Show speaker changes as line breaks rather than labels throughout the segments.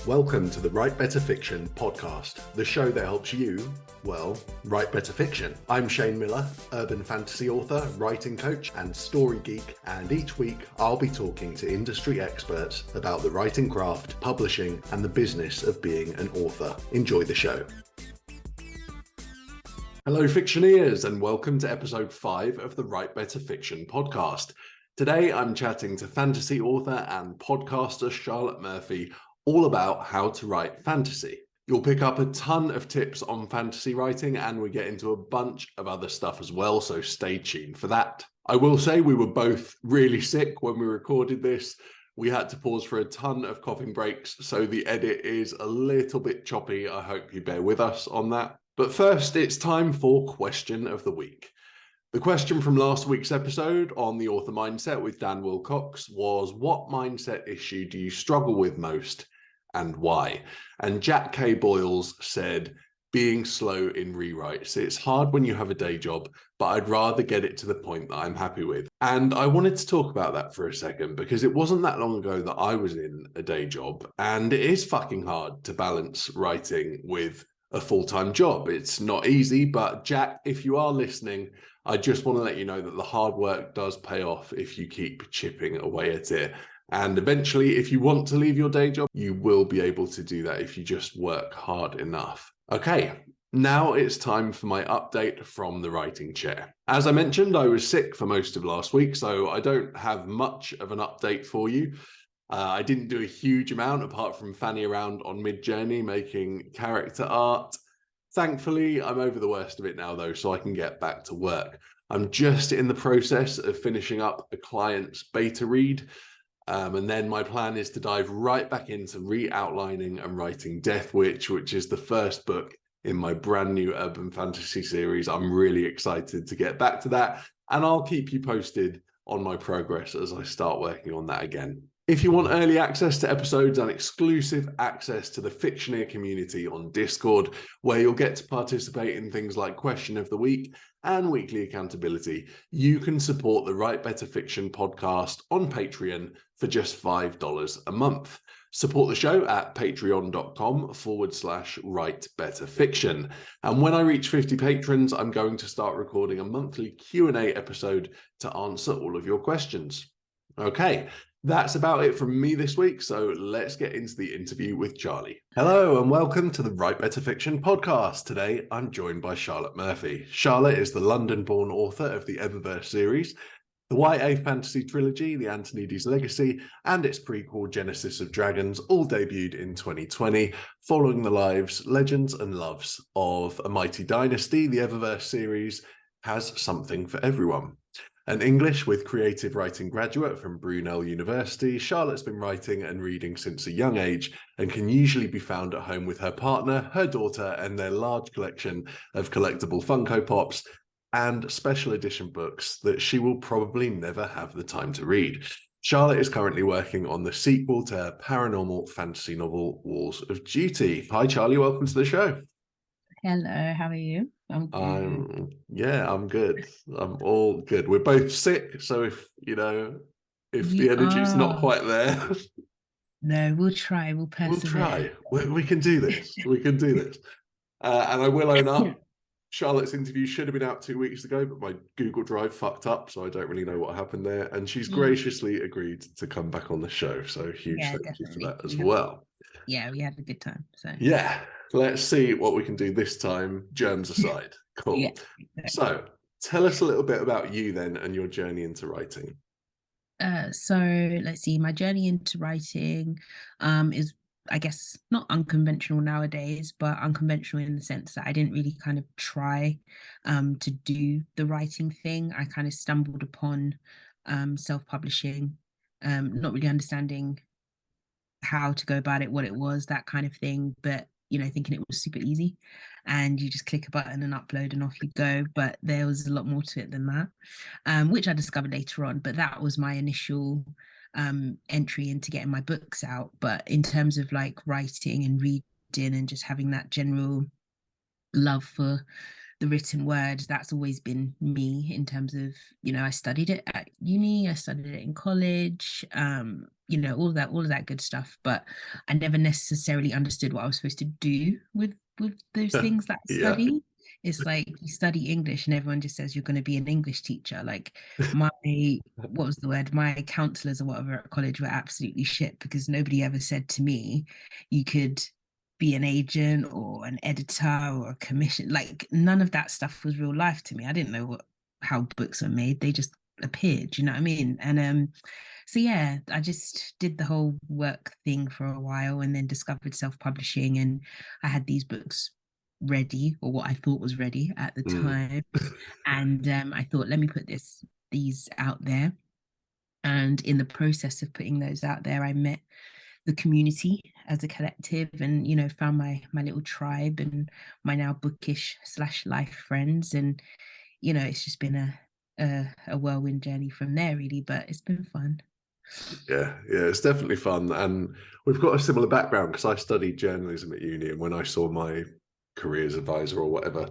Welcome to the Write Better Fiction podcast, the show that helps you, well, write better fiction. I'm Shane Miller, urban fantasy author, writing coach, and story geek, and each week I'll be talking to industry experts about the writing craft, publishing, and the business of being an author. Enjoy the show. Hello, fictioneers, and welcome to episode 5 of the Write Better Fiction podcast. Today I'm chatting to fantasy author and podcaster Charlotte Murphy all about how to write fantasy. You'll pick up a ton of tips on fantasy writing, and we get into a bunch of other stuff as well, so stay tuned for that. I will say we were both really sick when we recorded this. We had to pause for a ton of coughing breaks, so the edit is a little bit choppy. I hope you bear with us on that. But first, it's time for Question of the Week. The question from last week's episode on the author mindset with Dan Wilcox was, what mindset issue do you struggle with most and why? And Jack K. Boyles said, being slow in rewrites. It's hard when you have a day job, but I'd rather get it to the point that I'm happy with. And I wanted to talk about that for a second, because it wasn't that long ago that I was in a day job, and it is fucking hard to balance writing with a full-time job. It's not easy, but Jack, if you are listening, I just want to let you know that the hard work does pay off if you keep chipping away at it. And eventually, if you want to leave your day job, you will be able to do that if you just work hard enough. Okay, now it's time for my update from the writing chair. As I mentioned, I was sick for most of last week, so I don't have much of an update for you. I didn't do a huge amount apart from fanning around on Midjourney making character art. Thankfully, I'm over the worst of it now, though, so I can get back to work. I'm just in the process of finishing up a client's beta read. And then my plan is to dive right back into re-outlining and writing Death Witch, which is the first book in my brand new urban fantasy series. I'm really excited to get back to that, and I'll keep you posted on my progress as I start working on that again. If you want early access to episodes and exclusive access to the Fictioneer community on Discord, where you'll get to participate in things like Question of the Week and weekly accountability, you can support the Write Better Fiction podcast on Patreon for just $5 a month. Support the show at patreon.com/writebetterfiction. And when I reach 50 patrons, I'm going to start recording a monthly Q&A episode to answer all of your questions. Okay. That's about it from me this week, so let's get into the interview with Charlie. Hello and welcome to the Write Better Fiction podcast. Today, I'm joined by Charlotte Murphy. Charlotte is the London-born author of the Eververse series, the YA fantasy trilogy, The Antonides Legacy, and its prequel, Genesis of Dragons, all debuted in 2020, following the lives, legends, and loves of a mighty dynasty. The Eververse series has something for everyone. An English with creative writing graduate from Brunel University, Charlotte's been writing and reading since a young age and can usually be found at home with her partner, her daughter, and their large collection of collectible Funko Pops and special edition books that she will probably never have the time to read. Charlotte is currently working on the sequel to her paranormal fantasy novel, Walls of Duty. Hi, Charlie. Welcome to the show.
Hello, how are you? I'm good.
I'm good. I'm all good. We're both sick, so if the energy's not quite there,
no, we'll try. We'll persevere.
We'll try. We can do this. We can do this. And I will own up. Charlotte's interview should have been out 2 weeks ago, but my Google Drive fucked up, so I don't really know what happened there. And she's graciously agreed to come back on the show, so huge thank you for that as well.
Yeah, we had a good time. So
yeah, let's see what we can do this time, germs aside. Cool. Yeah, exactly. So tell us a little bit about you then and your journey into writing.
So let's see, my journey into writing is, I guess, not unconventional nowadays, but unconventional in the sense that I didn't really kind of try to do the writing thing. I kind of stumbled upon self-publishing, not really understanding how to go about it, what it was, that kind of thing, but thinking it was super easy and you just click a button and upload and off you go. But there was a lot more to it than that, which I discovered later on. But that was my initial entry into getting my books out. But in terms of like writing and reading and just having that general love for the written word, that's always been me in terms of, I studied it at uni, I studied it in college, you know, all of that good stuff. But I never necessarily understood what I was supposed to do with those things that I
Yeah.
study. It's like you study English and everyone just says you're going to be an English teacher. Like my, what was the word? My counselors or whatever at college were absolutely shit, because nobody ever said to me, you could be an agent or an editor or a commission. Like none of that stuff was real life to me. I didn't know how books are made. They just appeared, you know what I mean? And so yeah, I just did the whole work thing for a while and then discovered self-publishing, and I had these books ready, or what I thought was ready at the time. And I thought, let me put these out there. And in the process of putting those out there, I met the community as a collective, and you know, found my little tribe and my now bookish / life friends. And you know, it's just been a whirlwind journey from there, really, but it's been fun.
Yeah, it's definitely fun. And we've got a similar background because I studied journalism at uni, and when I saw my careers advisor or whatever,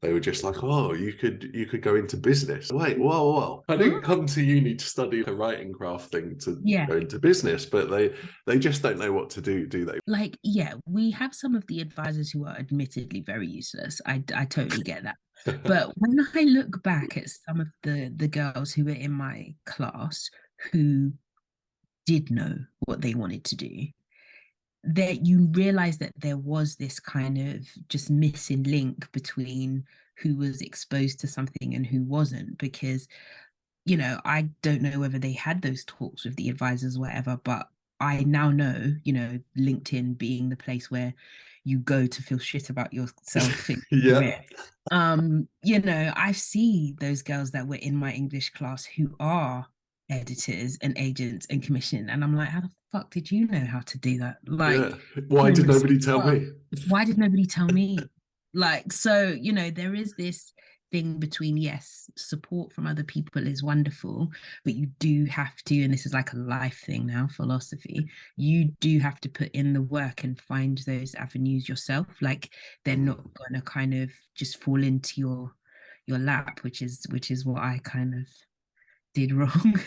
they were just like, oh, you could go into business. Wait, whoa. I didn't come to uni to study the writing craft thing to
Yeah.
go into business, but they just don't know what to do they?
Like, yeah, we have some of the advisors who are admittedly very useless. I totally get that. But when I look back at some of the girls who were in my class who did know what they wanted to do, that you realize that there was this kind of just missing link between who was exposed to something and who wasn't. Because, you know, I don't know whether they had those talks with the advisors or whatever, but I now know, you know, LinkedIn being the place where you go to feel shit about yourself.
Yeah.
You know, I see those girls that were in my English class who are editors and agents and commission, and I'm like, how the fuck did you know how to do that? Like,
why did nobody tell me?
Why did nobody tell me? Like, so, you know, there is this thing between, yes, support from other people is wonderful, but you do have to, and this is like a life thing now, philosophy, you do have to put in the work and find those avenues yourself. Like, they're not gonna kind of just fall into your lap, which is what I kind of did wrong.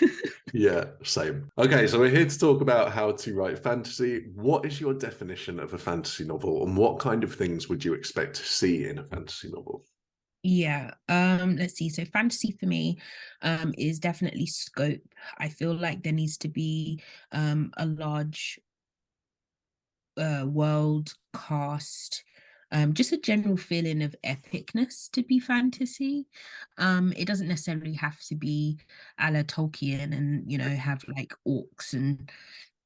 Yeah, same. Okay, so we're here to talk about how to write fantasy. What is your definition of a fantasy novel, and what kind of things would you expect to see in a fantasy novel?
Yeah, let's see. So fantasy for me is definitely scope. I feel like there needs to be a large world cast, just a general feeling of epicness to be fantasy. It doesn't necessarily have to be a la Tolkien and, you know, have like orcs and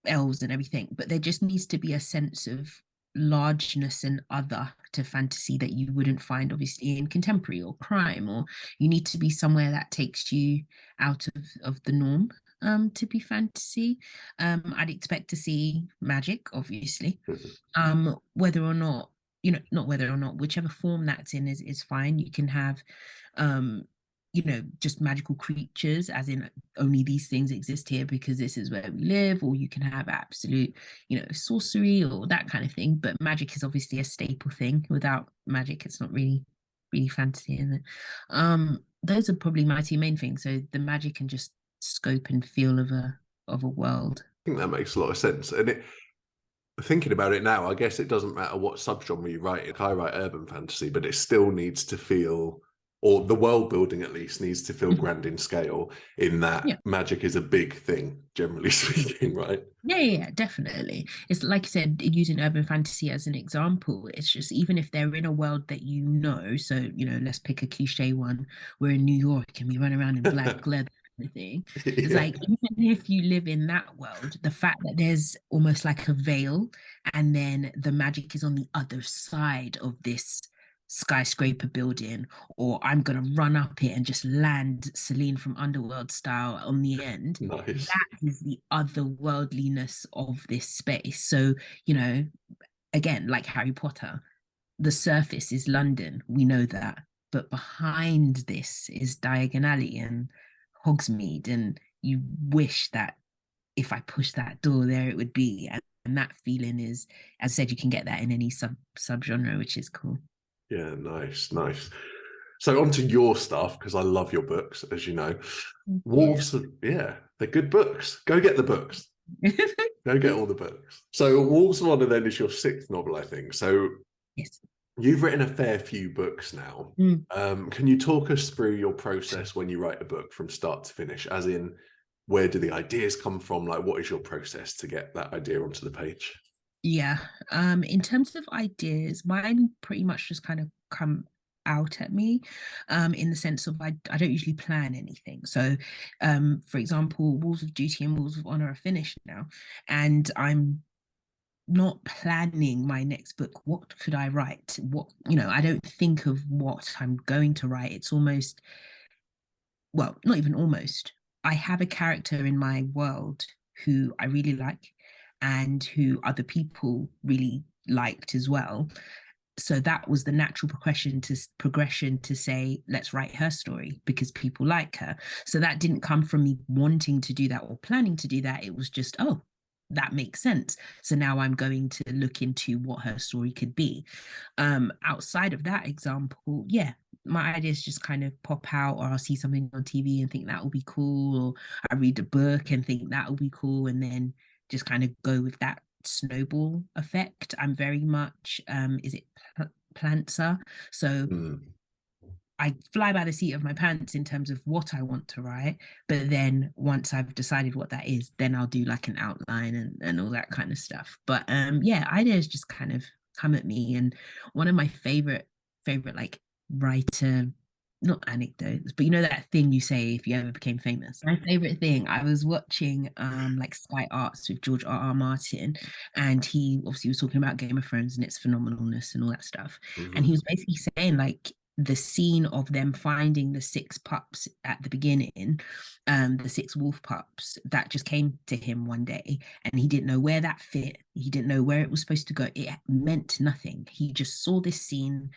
elves and everything, but there just needs to be a sense of largeness and other to fantasy that you wouldn't find obviously in contemporary or crime, or you need to be somewhere that takes you out of the norm to be fantasy. I'd expect to see magic, obviously. Whether or not, you know, not whether or not, whichever form that's in is fine. You can have you know, just magical creatures, as in only these things exist here because this is where we live, or you can have absolute, you know, sorcery or that kind of thing. But magic is obviously a staple thing. Without magic, it's not really fantasy, is it? Those are probably my two main things. So the magic and just scope and feel of a world.
I think that makes a lot of sense. And thinking about it now, I guess it doesn't matter what subgenre you write. If I write urban fantasy, but it still needs to feel, or the world building at least needs to feel grand in scale, in that magic is a big thing, generally speaking, right?
Yeah, definitely. It's like I said, using urban fantasy as an example, it's just, even if they're in a world that you know, so, you know, let's pick a cliche one. We're in New York and we run around in black leather kind of thing. It's like, even if you live in that world, the fact that there's almost like a veil, and then the magic is on the other side of this skyscraper building, or I'm gonna run up it and just land Celine from Underworld style on the end.
Nice.
That is the otherworldliness of this space. So, you know, again, like Harry Potter, the surface is London, we know that, but behind this is Diagon Alley and Hogsmeade, and you wish that if I push that door, there it would be. And that feeling is, as I said, you can get that in any subgenre, which is cool.
Yeah, nice. So on to your stuff, because I love your books, as you know. Wolves, they're good books. Go get the books. Go get all the books. So Wolves of Honor then is your sixth novel, I think. So
Yes.
you've written a fair few books now. Can you talk us through your process when you write a book from start to finish? As in, where do the ideas come from? Like, what is your process to get that idea onto the page?
Yeah. In terms of ideas, mine pretty much just kind of come out at me, in the sense of I don't usually plan anything. So, for example, Walls of Duty and Walls of Honor are finished now, and I'm not planning my next book. What could I write? What, I don't think of what I'm going to write. It's almost, well, not even almost. I have a character in my world who I really like and who other people really liked as well. So that was the natural progression to say, let's write her story because people like her. So that didn't come from me wanting to do that or planning to do that. It was just, oh, that makes sense. So now I'm going to look into what her story could be. Outside of that example, yeah, my ideas just kind of pop out, or I'll see something on TV and think that will be cool, or I read a book and think that will be cool, and then just kind of go with that snowball effect. I'm very much is it plantser? So I fly by the seat of my pants in terms of what I want to write, but then once I've decided what that is, then I'll do like an outline and all that kind of stuff. But yeah, ideas just kind of come at me. And one of my favorite like writer, not anecdotes, but that thing you say if you ever became famous. My favorite thing, I was watching like Sky Arts with George R.R. Martin, and he obviously was talking about Game of Thrones and its phenomenalness and all that stuff. And he was basically saying like the scene of them finding the six pups at the beginning, the six wolf pups, that just came to him one day, and he didn't know where that fit. He didn't know where it was supposed to go. It meant nothing. He just saw this scene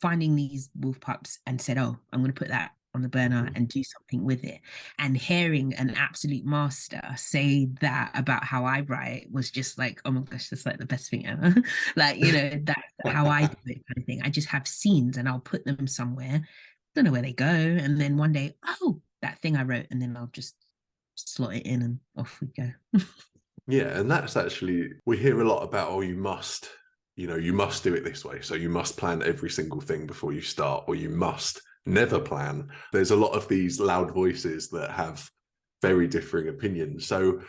finding these wolf pups and said, oh, I'm going to put that on the burner and do something with it. And hearing an absolute master say that about how I write was just like, oh my gosh, that's like the best thing ever. Like, that's how I do it, kind of thing. I just have scenes and I'll put them somewhere, don't know where they go, and then one day, oh, that thing I wrote, and then I'll just slot it in and off we go.
Yeah, and that's actually, we hear a lot about, oh, you must do it this way. So you must plan every single thing before you start, or you must never plan. There's a lot of these loud voices that have very differing opinions. So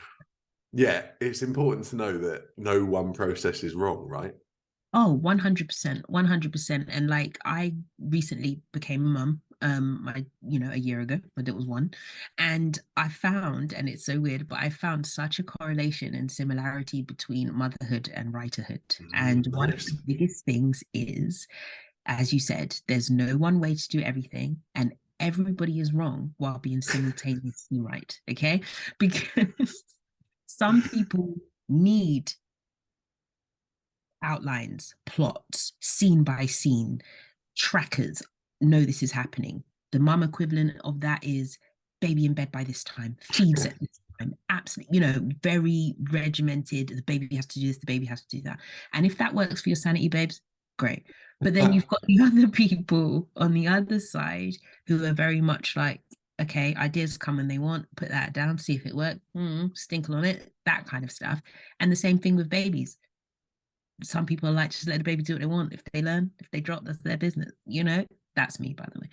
yeah, it's important to know that no one process is wrong, right?
Oh, 100%, 100%. And like I recently became a mum, a year ago. My daughter was one. And I found, and it's so weird, but I found such a correlation and similarity between motherhood and writerhood. And one of the biggest things is, as you said, there's no one way to do everything, and everybody is wrong while being simultaneously right. Okay. Because some people need outlines, plots, scene by scene, trackers, know this is happening. The mum equivalent of that is baby in bed by this time, feeds at this time, absolutely, very regimented. The baby has to do this, the baby has to do that. And if that works for your sanity, babes, great. But then you've got the other people on the other side who are very much like, okay, ideas come when they want, put that down, see if it works, stinkle on it, that kind of stuff. And the same thing with babies. Some people are like, just let the baby do what they want. If they learn, if they drop, that's their business. That's me, by the way.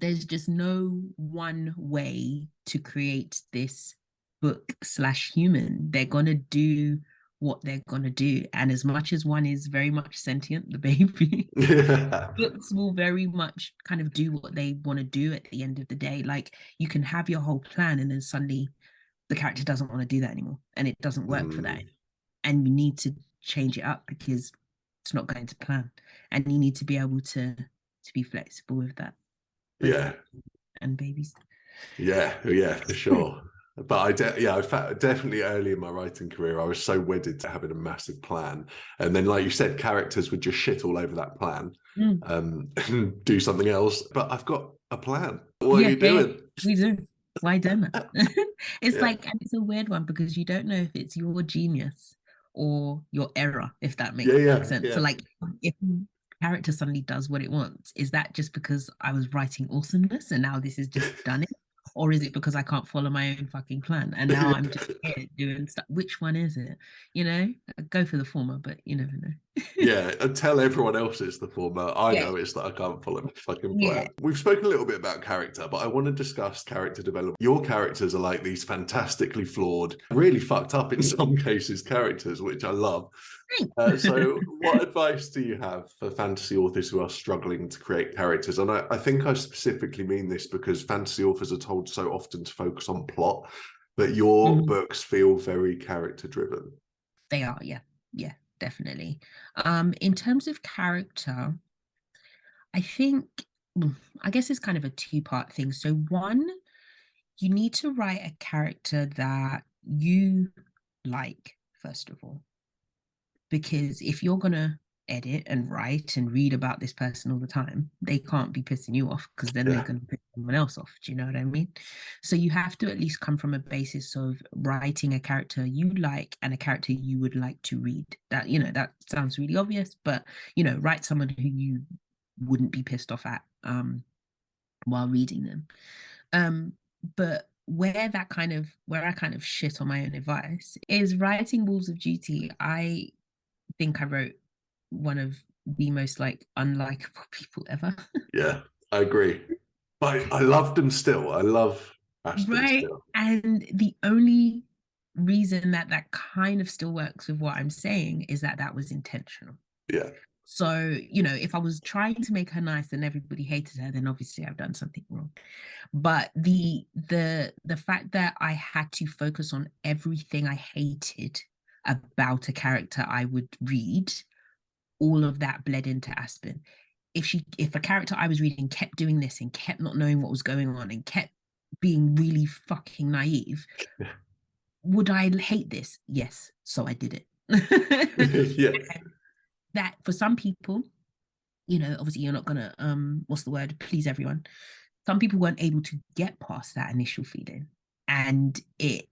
There's just no one way to create this book/human. They're gonna do what they're gonna do, and as much as one is very much sentient, the baby, books will very much kind of do what they want to do at the end of the day. Like you can have your whole plan, and then suddenly the character doesn't want to do that anymore, and it doesn't work for that, and you need to change it up because it's not going to plan, and you need to be able to be flexible with that.
Yeah.
And babies.
Yeah, for sure. But I definitely early in my writing career, I was so wedded to having a massive plan, and then, like you said, characters would just shit all over that plan, and do something else. But I've got a plan. What are you doing?
We do. Why don't I? It's like, and it's a weird one because you don't know if it's your genius or your error, if that makes sense. So like, if character suddenly does what it wants, is that just because I was writing awesomeness and now this is just done it? Or is it because I can't follow my own fucking plan and now I'm just here doing stuff? Which one is it? You know, I go for the former, but you never know.
Yeah, and tell everyone else it's the former. I
Yeah,
know it's that I can't follow my fucking
yeah.
plan. We've spoken a little bit about character, but I want to discuss character development. Your characters are like these fantastically flawed, really fucked up in some cases characters, which I love. So what advice do you have for fantasy authors who are struggling to create characters? And I think I specifically mean this because fantasy authors are told so often to focus on plot, but your
Mhm.
books feel very character driven.
They are, yeah, yeah, definitely. In terms of character, I think, I guess it's kind of a two-part thing. So one, you need to write a character that you like, first of all, because if you're gonna edit and write and read about this person all the time, they can't be pissing you off because then they're
Yeah.
going to piss someone else off. Do you know what I mean? So you have to at least come from a basis of writing a character you like and a character you would like to read. That, you know, that sounds really obvious, but you know, write someone who you wouldn't be pissed off at while reading them. Um, but where I kind of shit on my own advice is writing Wolves of Duty. I think I wrote one of the most like unlikable people ever.
Yeah, I agree. I love them still. I love Ashton
Right.
still.
And the only reason that that kind of still works with what I'm saying is that that was intentional.
Yeah.
So, you know, if I was trying to make her nice and everybody hated her, then obviously I've done something wrong. But the fact that I had to focus on everything I hated about a character I would read, all of that bled into Aspen. If a character I was reading kept doing this and kept not knowing what was going on and kept being really fucking naive, would I hate this? Yes. So I did it.
Yeah.
That for some people, you know, obviously you're not gonna what's the word, please everyone. Some people weren't able to get past that initial feeling. And it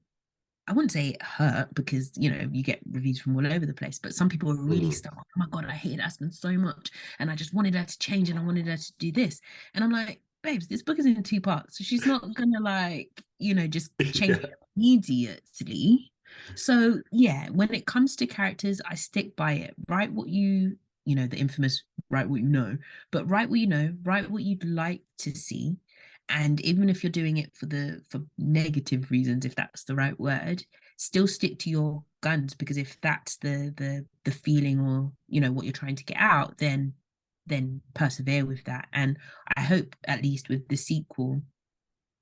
I wouldn't say it hurt because you know you get reviews from all over the place, but some people were really
Mm.
stuck. Oh my god, I hated Aspen so much, and I just wanted her to change, and I wanted her to do this. And I'm like, babes, this book is in two parts, so she's not gonna like you know just change
Yeah.
immediately. So yeah, when it comes to characters, I stick by it. Write what you know the infamous write what you know, but write what you know, write what you'd like to see, and even if you're doing it for negative reasons, if that's the right word, still stick to your guns, because if that's the feeling or you know what you're trying to get out, then persevere with that. And I hope at least with the sequel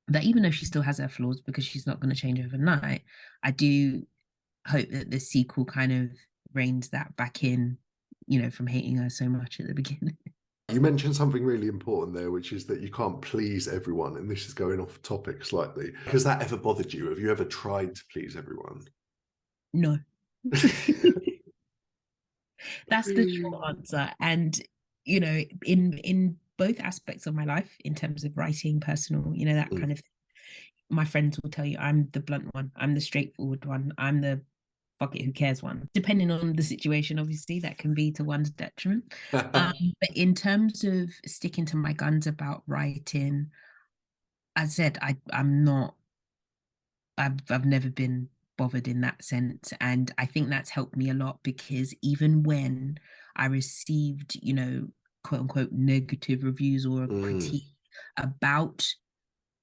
that even though she still has her flaws because she's not going to change overnight, I do hope that the sequel kind of reins that back in, you know, from hating her so much at the beginning.
You mentioned something really important there, which is that you can't please everyone. And this is going off topic slightly. Has that ever bothered you? Have you ever tried to please everyone?
No. That's the short answer. And you know, in both aspects of my life, in terms of writing, personal, you know, that
Mm.
kind of thing, my friends will tell you I'm the blunt one, I'm the straightforward one, I'm the fuck it, who cares one. Depending on the situation, obviously, that can be to one's detriment. But in terms of sticking to my guns about writing, as I said, I'm not I've never been bothered in that sense. And I think that's helped me a lot because even when I received, you know, quote unquote negative reviews or a
Mm.
critique about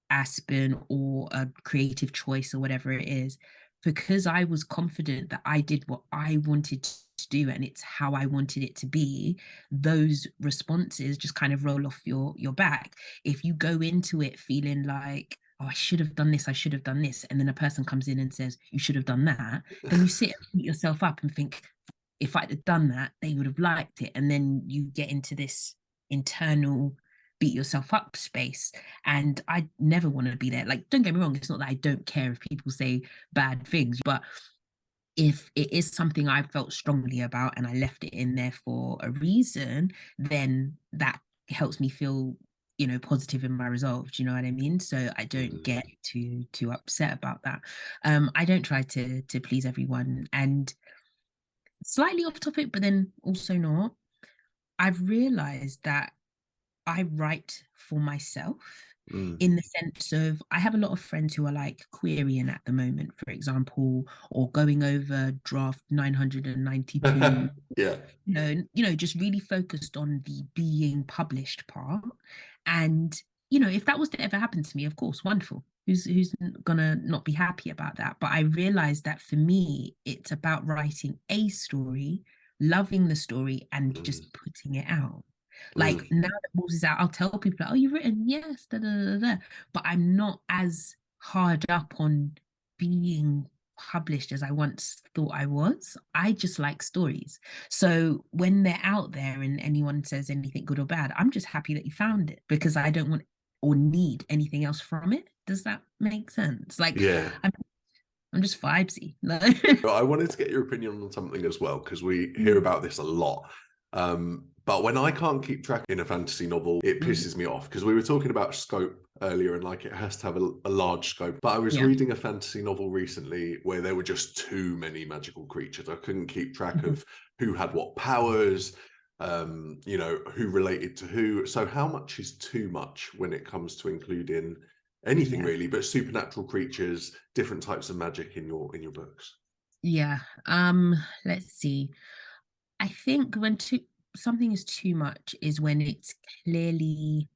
Aspen or a creative choice or whatever it is, because I was confident that I did what I wanted to do and it's how I wanted it to be, those responses just kind of roll off your back. If you go into it feeling like, oh, I should have done this, I should have done this, and then a person comes in and says, you should have done that, then you sit and beat yourself up and think, if I'd have done that, they would have liked it. And then you get into this internal beat yourself up space. And I never want to be there. Like, don't get me wrong, it's not that I don't care if people say bad things, but if it is something I felt strongly about and I left it in there for a reason, then that helps me feel, you know, positive in my resolve. Do you know what I mean? So I don't
Mm.
get too upset about that. I don't try to please everyone. And slightly off topic, but then also not. I've realized that I write for myself.
Mm.
in the sense of I have a lot of friends who are like querying at the moment, for example, or going over draft 992,
Yeah.
just really focused on the being published part. And, if that was to ever happen to me, of course, wonderful. Who's gonna not be happy about that? But I realized that for me, it's about writing a story, loving the story, and
Mm.
just putting it out. Like
Mm.
now that Wolves is out, I'll tell people, oh, you've written, yes, da, da, da, da. But I'm not as hard up on being published as I once thought I was. I just like stories. So when they're out there and anyone says anything good or bad, I'm just happy that you found it because I don't want or need anything else from it. Does that make sense? Like
Yeah.
I'm just vibesy.
I wanted to get your opinion on something as well, because we hear about this a lot. But when I can't keep track in a fantasy novel, it pisses me off, because we were talking about scope earlier and like it has to have a large scope. But I was reading a fantasy novel recently where there were just too many magical creatures. I couldn't keep track of who had what powers, who related to who. So how much is too much when it comes to including anything really, but supernatural creatures, different types of magic in your books?
Yeah. Let's see. I think when something is too much is when it's clearly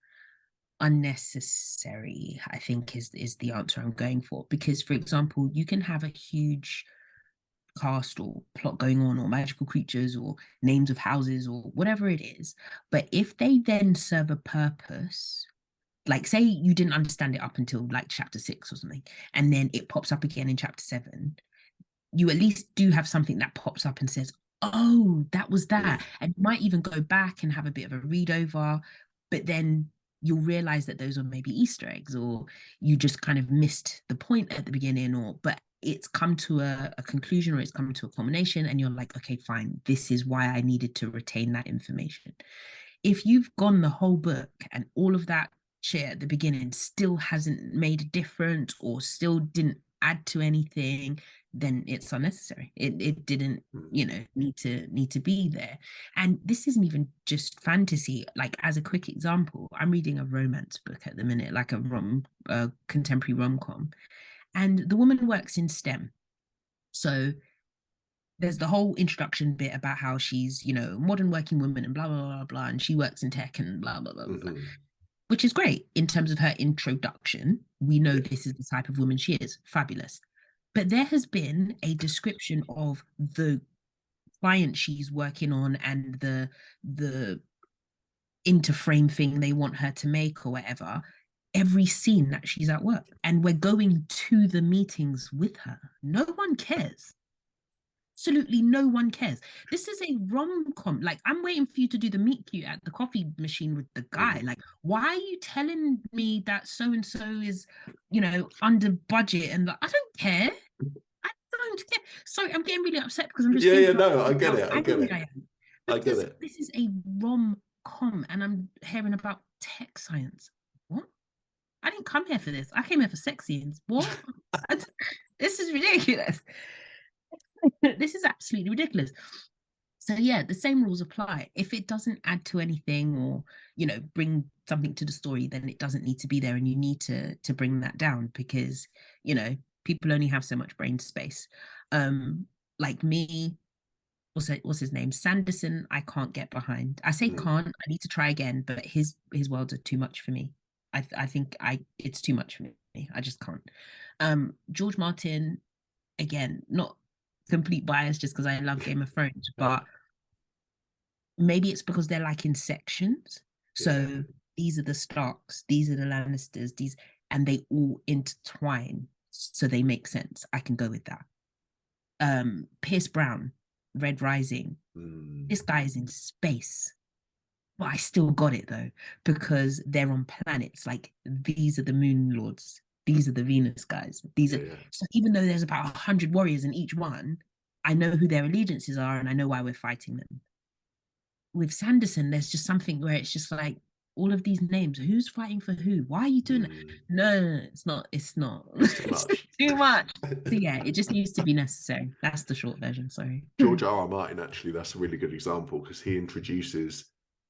unnecessary, I think is the answer I'm going for. Because for example, you can have a huge cast or plot going on, or magical creatures or names of houses or whatever it is, but if they then serve a purpose, like say you didn't understand it up until like chapter 6 or something, and then it pops up again in chapter 7, you at least do have something that pops up and says, oh, that was that. And you might even go back and have a bit of a read over, but then you'll realize that those are maybe Easter eggs, or you just kind of missed the point at the beginning, but it's come to a conclusion, or it's come to a culmination, and you're like, okay, fine, this is why I needed to retain that information. If you've gone the whole book and all of that shit at the beginning still hasn't made a difference or still didn't add to anything, then it's unnecessary. It didn't, need to be there. And this isn't even just fantasy. Like as a quick example, I'm reading a romance book at the minute, like a contemporary rom-com, and the woman works in STEM. So there's the whole introduction bit about how she's, modern working woman and blah blah blah blah, and she works in tech and blah blah blah blah, which is great in terms of her introduction. We know this is the type of woman she is. Fabulous. But there has been a description of the client she's working on and the interframe thing they want her to make or whatever, every scene that she's at work. And we're going to the meetings with her. No one cares. Absolutely no one cares. This is a rom-com. Like, I'm waiting for you to do the meet cute at the coffee machine with the guy. Like, why are you telling me that so and so is, under budget? And I don't care. I don't care. Sorry, I'm getting really upset because I'm just thinking.
No, I get it. I get it.
I get it. This is a rom-com, and I'm hearing about tech science. What? I didn't come here for this. I came here for sex scenes. What? This is ridiculous. This is absolutely ridiculous. So yeah, the same rules apply. If it doesn't add to anything or, bring something to the story, then it doesn't need to be there, and you need to bring that down because, people only have so much brain space. Like me, what's his name? Sanderson, I can't get behind. I say can't, I need to try again, but his worlds are too much for me. I think it's too much for me. I just can't. George Martin, again, not complete bias just because I love Game of Thrones, but maybe it's because they're like in sections. So these are the Starks, these are the Lannisters, and they all intertwine, so they make sense. I can go with that. Pierce Brown, Red Rising. This guy is in space, but I still got it though, because they're on planets. Like, these are the Moon Lords, these are the Venus guys. So even though there's about 100 warriors in each one, I know who their allegiances are and I know why we're fighting them. With Sanderson, there's just something where it's just like, all of these names, who's fighting for who? Why are you doing that? No, it's not. It's too much. So yeah, it just needs to be necessary. That's the short version. Sorry.
George R. R. Martin, actually, that's a really good example, because he introduces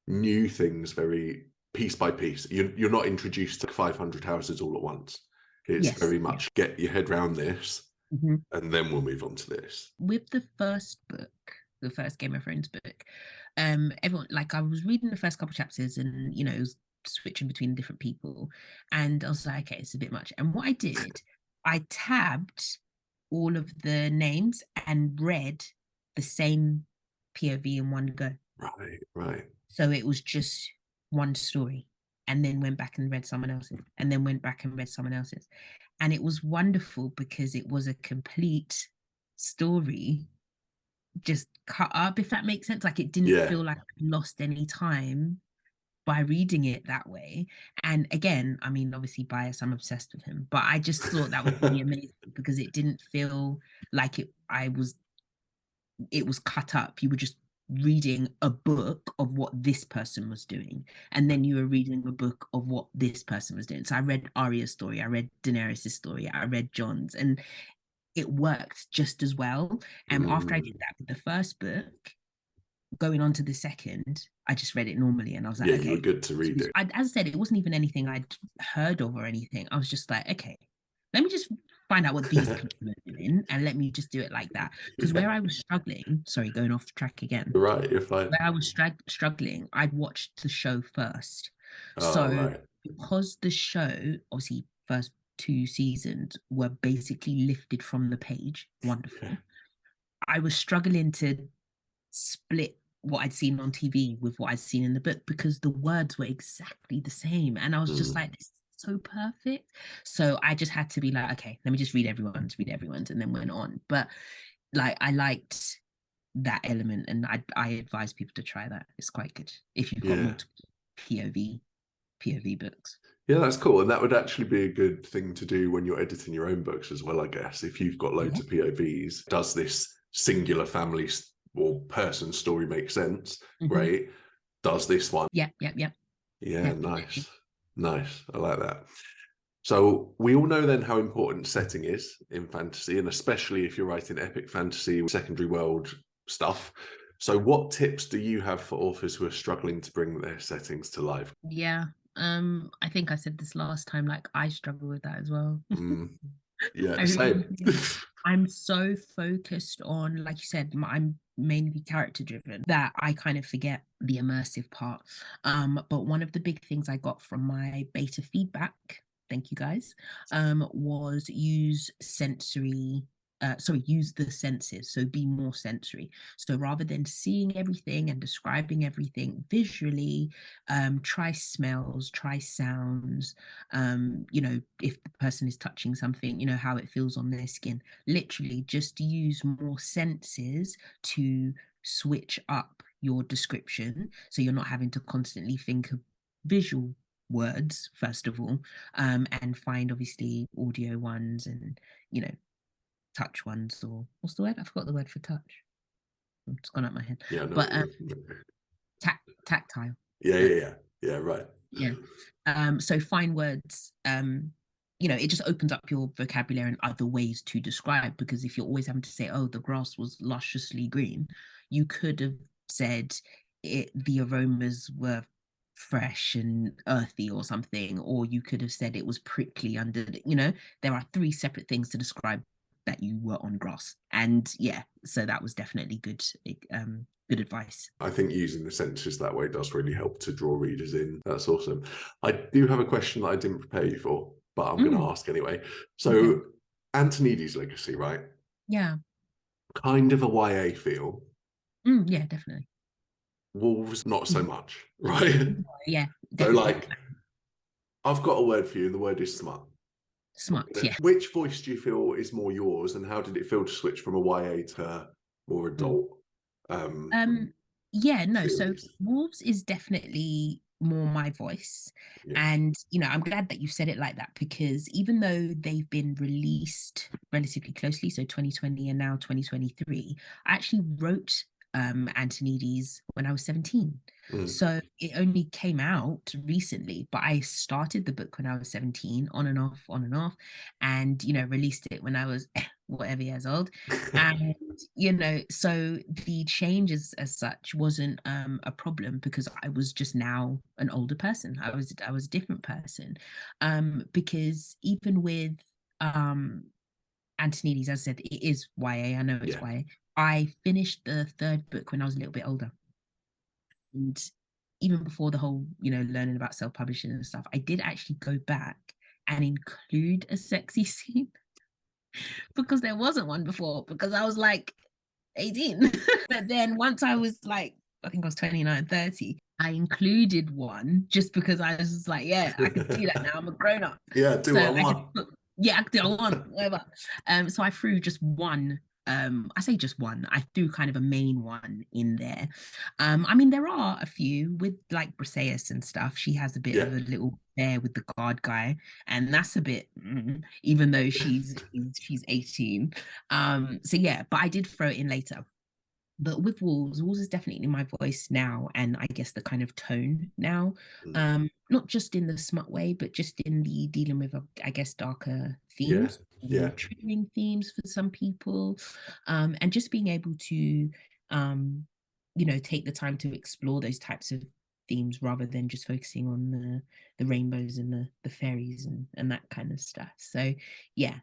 new things very piece by piece. You're not introduced to 500 houses all at once. It's
Yes.
very much get your head around this,
Mhm.
and then we'll move on to this.
With the first book, the first Game of Thrones book, everyone, like, I was reading the first couple chapters, and it was switching between different people, and I was like, okay, it's a bit much. And what I did, I tabbed all of the names and read the same POV in one go.
Right.
So it was just one story, and then went back and read someone else's, and then went back and read someone else's. And it was wonderful because it was a complete story just cut up, if that makes sense. Like, it didn't
Yeah.
feel like I lost any time by reading it that way. And again, I mean, obviously bias, I'm obsessed with him, but I just thought that was really amazing because it didn't feel like it was cut up. You were just reading a book of what this person was doing, and then you were reading a book of what this person was doing. So I read Arya's story, I read Daenerys' story, I read Jon's, and it worked just as well. And after I did that with the first book, going on to the second, I just read it normally, and I was like,
Yeah,
okay,
you were good to read it.
as I said, it wasn't even anything I'd heard of or anything. I was just like, okay, let me just find out what these people are doing, and let me just do it like that. Because where I was struggling, sorry, going off track again,
You're right, you're fine.
where I was struggling, I'd watched the show first.
Oh,
So
right.
because the show, obviously, first 2 seasons were basically lifted from the page, wonderful. I was struggling to split what I'd seen on TV with what I'd seen in the book because the words were exactly the same. And I was just like, this is so perfect. So I just had to be like, okay, let me just read everyone's, and then went on. But like, I liked that element, and I advise people to try that. It's quite good if you've got multiple POV books.
Yeah, that's cool. And that would actually be a good thing to do when you're editing your own books as well, I guess. If you've got loads of POVs, does this singular family or person story make sense? Great. Does this one?
Yeah.
Yeah,
Definitely.
nice. I like that. So we all know then how important setting is in fantasy, and especially if you're writing epic fantasy, secondary world stuff. So what tips do you have for authors who are struggling to bring their settings to life?
Yeah. I think I said this last time, like, I struggle with that as well.
Yeah,
I
same.
really do. I'm so focused on, like you said, I'm mainly character driven that I kind of forget the immersive part. But one of the big things I got from my beta feedback, thank you guys, was use the senses. So be more sensory. So rather than seeing everything and describing everything visually, try smells, try sounds. If the person is touching something, how it feels on their skin. Literally just use more senses to switch up your description, so you're not having to constantly think of visual words first of all, and find obviously audio ones, and touch ones, or what's the word? I forgot the word for touch. It's gone out my head.
Yeah, no.
But tactile.
Yeah, right.
Yeah. So find words, it just opens up your vocabulary and other ways to describe, because if you're always having to say, oh, the grass was lusciously green, you could have said the aromas were fresh and earthy or something, or you could have said it was prickly under there are 3 separate things to describe that you were on grass. And yeah, so that was definitely good advice.
I think using the senses that way does really help to draw readers in. That's awesome. I do have a question that I didn't prepare you for, but I'm going to ask anyway. So Antonides' legacy, right?
Yeah.
Kind of a YA feel.
Yeah, definitely.
Wolves, not so much, right?
Yeah,
So
definitely.
I've got a word for you. The word is smut.
Smart, yeah.
Which voice do you feel is more yours, and how did it feel to switch from a YA to more adult?
Yeah, no. So
series?
Wolves is definitely more my voice.
Yeah.
And, I'm glad that you said it like that, because even though they've been released relatively closely, so 2020 and now 2023, I actually wrote Antonides when I was 17. So it only came out recently, but I started the book when I was 17, on and off, and released it when I was whatever years old. And So the changes as such wasn't a problem because I was just now an older person. I was a different person. Because even with Antonides, as I said, it is YA. I know it's
Yeah.
YA. I finished the third book when I was a little bit older. And even before the whole, learning about self-publishing and stuff, I did actually go back and include a sexy scene because there wasn't one before, because I was like 18. But then once I was like, I think I was 29, 30, I included one just because I was just like, yeah, I can do that now. I'm a grown up.
Yeah, do
So
what I
I just
want.
yeah, I can do what I want, whatever. So I threw just one. I say just one. I threw kind of a main one in there. I mean, there are a few with like Briseis and stuff. She has a bit
Yeah.
of a little bear with the guard guy, and that's a bit, even though she's 18. So yeah, but I did throw it in later. But with Wolves is definitely my voice now, and I guess the kind of tone now.
Mm.
Not just in the smut way, but just in the dealing with, I guess, darker
Yeah.
themes,
Yeah.
triggering themes for some people, and just being able to, take the time to explore those types of themes rather than just focusing on the rainbows and the fairies and that kind of stuff. So yeah,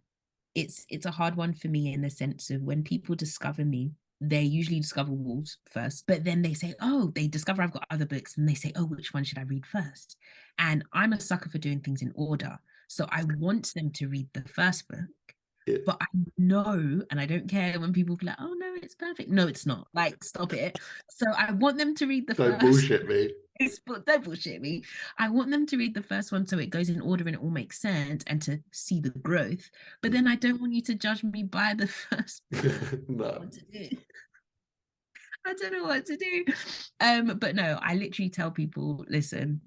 it's a hard one for me in the sense of when people discover me, they usually discover Wolves first, but then they say, oh, they discover I've got other books, and they say, oh, which one should I read first? And I'm a sucker for doing things in order. So I want them to read the first book,
Yeah.
but I know, and I don't care when people be like, oh no, it's perfect. No, it's not. Like, stop it. So I want them to read the
Don't
first.
bullshit me.
Don't bullshit me. I want them to read the first one so it goes in order and it all makes sense, and to see the growth. But then I don't want you to judge me by the first book.
No.
What to do. I don't know what to do. But no, I literally tell people, listen,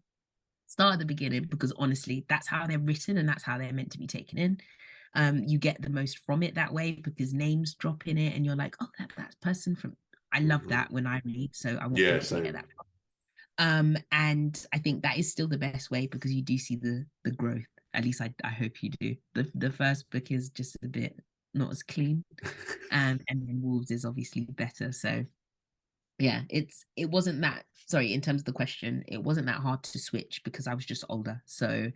start at the beginning, because honestly, that's how they're written and that's how they're meant to be taken in. You get the most from it that way because names drop in it and you're like, oh, that person from. I love that when I read, so I want
Yeah,
people to get
same.
that. And I think that is still the best way because you do see the growth. At least I hope you do. The first book is just a bit not as clean, and then Wolves is obviously better. So yeah, it wasn't that, sorry, in terms of the question, it wasn't that hard to switch because I was just older, so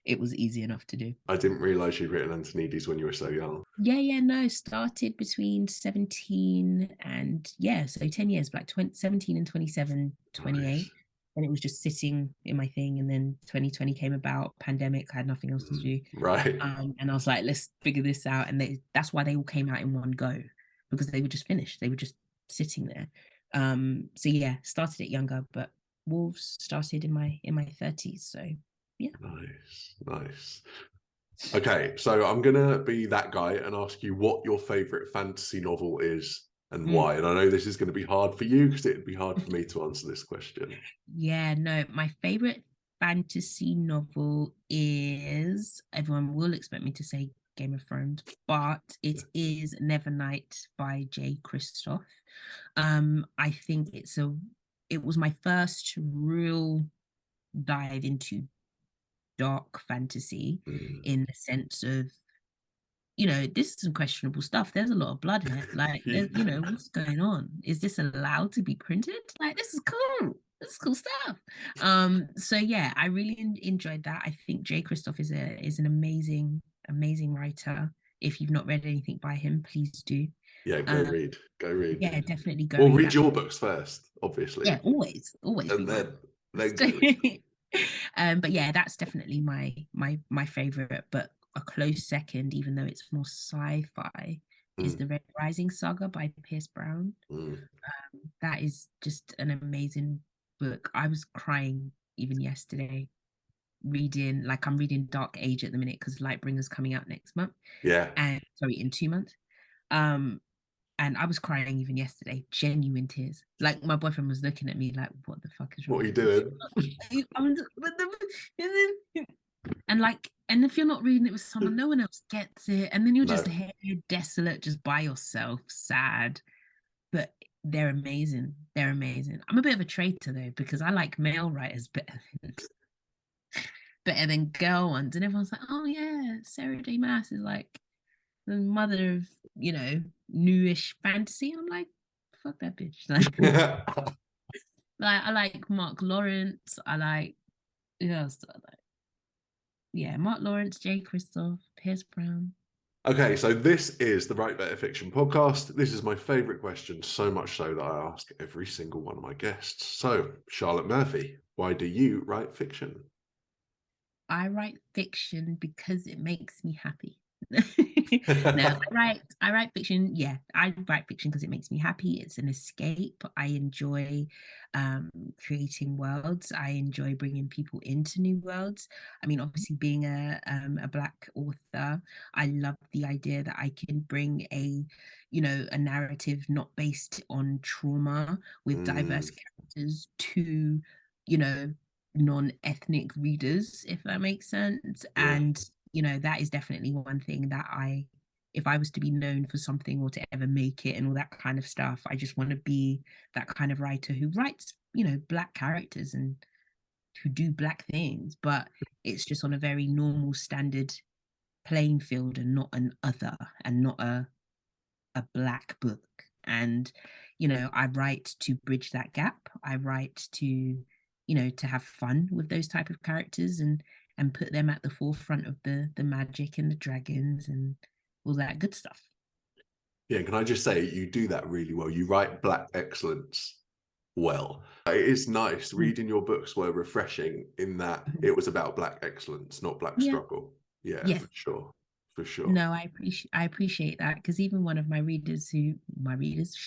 it was easy enough to do.
I didn't realize you'd written Antonides when you were so young.
Yeah, no, started between 17 and yeah, so 10 years, like 17 and 27, 28.
Nice.
And it was just sitting in my thing. And then 2020 came about, pandemic, I had nothing else to do.
Right.
And I was like, let's figure this out. And that's why they all came out in one go, because they were just finished. They were just sitting there. So yeah, started it younger, but Wolves started in my 30s. So yeah.
Nice. Okay, so I'm gonna be that guy and ask you what your favorite fantasy novel is and why. And I know this is going to be hard for you because it'd be hard for me to answer this question.
Yeah, no, my favorite fantasy novel is, everyone will expect me to say Game of Thrones, but it is Nevernight by Jay Kristoff. I think it was my first real dive into dark fantasy in the sense of, this is some questionable stuff. There's a lot of blood here. Like, what's going on? Is this allowed to be printed? Like, this is cool. This is cool stuff. So yeah, I really enjoyed that. I think Jay Kristoff is an amazing writer. If you've not read anything by him, please do.
Yeah, go read.
Yeah, definitely go.
Well, read your books first, obviously.
Yeah, always.
And then
but yeah, that's definitely my favorite. But a close second, even though it's more sci-fi, is the Red Rising saga by Pierce Brown. That is just an amazing book. I was crying even yesterday reading, like, I'm reading Dark Age at the minute because Lightbringer's coming out next month.
Yeah.
And sorry, in 2 months. And I was crying even yesterday, genuine tears. Like, my boyfriend was looking at me like, what the fuck is wrong?
What are you doing?
And if you're not reading it with someone, no one else gets it. And then you're just here desolate, just by yourself, sad. But they're amazing. They're amazing. I'm a bit of a traitor though, because I like male writers better than girl ones. And everyone's like, oh yeah, Sarah J. Maas is like the mother of, newish fantasy. I'm like, fuck that bitch. Like I like Mark Lawrence. I like, who else do I like? Yeah, Mark Lawrence, Jay Kristoff, Pierce Brown.
Okay, so this is the Write Better Fiction podcast. This is my favorite question, so much so that I ask every single one of my guests. So, Charlotte Murphy, why do you write fiction?
I write fiction because it makes me happy. No, I write fiction. Yeah, I write fiction because it makes me happy. It's an escape. I enjoy creating worlds. I enjoy bringing people into new worlds. I mean, obviously, being a Black author, I love the idea that I can bring a narrative not based on trauma with diverse characters to non-ethnic readers, if that makes sense.
Yeah.
And that is definitely one thing that if I was to be known for something or to ever make it and all that kind of stuff, I just want to be that kind of writer who writes Black characters and who do Black things, but it's just on a very normal standard playing field and not an other and not a Black book. And I write to bridge that gap. I write to to have fun with those type of characters and put them at the forefront of the magic and the dragons and all that good stuff.
Yeah, can I just say you do that really well. You write Black excellence well. It is nice. Reading your books were refreshing in that it was about Black excellence, not Black struggle. Yeah,
yes.
For sure.
No, I appreciate that, because even one of my readers, she's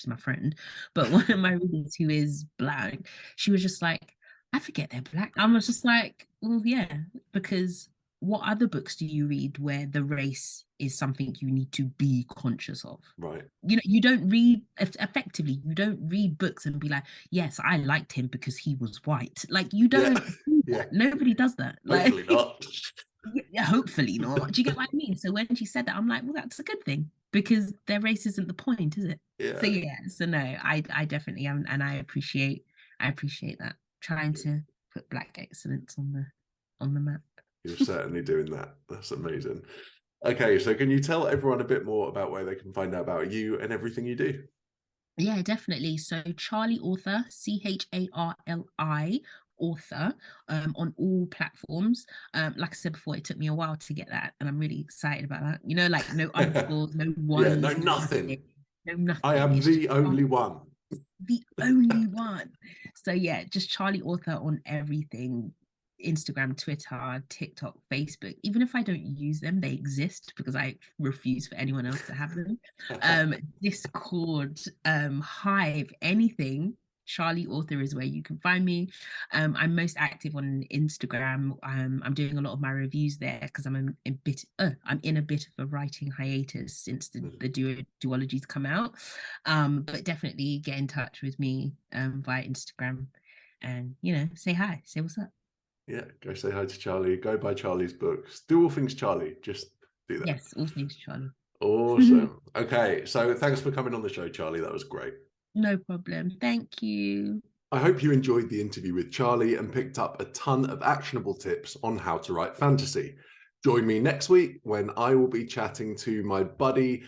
my friend, but one of my readers who is Black, she was just like, I forget they're Black. I was just like, well, yeah, because what other books do you read where the race is something you need to be conscious of?
Right.
You don't read, effectively, you don't read books and be like, yes, I liked him because he was white. Like, you don't do that. Nobody does that.
Hopefully not.
Yeah, hopefully not. Do you get what I mean? So when she said that, I'm like, well, that's a good thing, because their race isn't the point, is it?
Yeah.
So no, I definitely am, and I appreciate that. Trying to put Black excellence on the map.
You're certainly doing that. That's amazing. Okay, so can you tell everyone a bit more about where they can find out about you and everything you do?
Yeah, definitely. So Charlie Author, CHARLI Author, on all platforms. Like I said before, it took me a while to get that, and I'm really excited about that. Like no underscores, no ones,
yeah, no nothing.
No nothing.
I am the only one.
The only one. So yeah, just Charlie Author on everything. Instagram, Twitter, TikTok, Facebook. Even if I don't use them, they exist because I refuse for anyone else to have them. Discord, Hive, anything. Charlie Author is where you can find me. I'm most active on Instagram. I'm doing a lot of my reviews there because I'm in a bit of a writing hiatus since the duologies come out. But definitely get in touch with me via Instagram and say hi, say what's up.
Yeah, go say hi to Charlie. Go buy Charlie's books. Do all things Charlie. Just do that.
Yes, all things Charlie.
Awesome. Okay, so thanks for coming on the show, Charlie. That was great.
No problem. Thank you.
I hope you enjoyed the interview with Charlie and picked up a ton of actionable tips on how to write fantasy. Join me next week when I will be chatting to my buddy,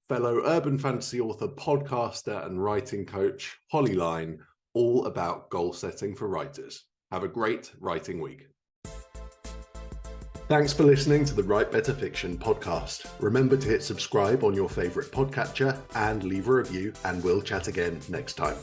fellow urban fantasy author, podcaster, and writing coach, Holly Line, all about goal setting for writers. Have a great writing week. Thanks for listening to the Write Better Fiction podcast. Remember to hit subscribe on your favorite podcatcher and leave a review, and we'll chat again next time.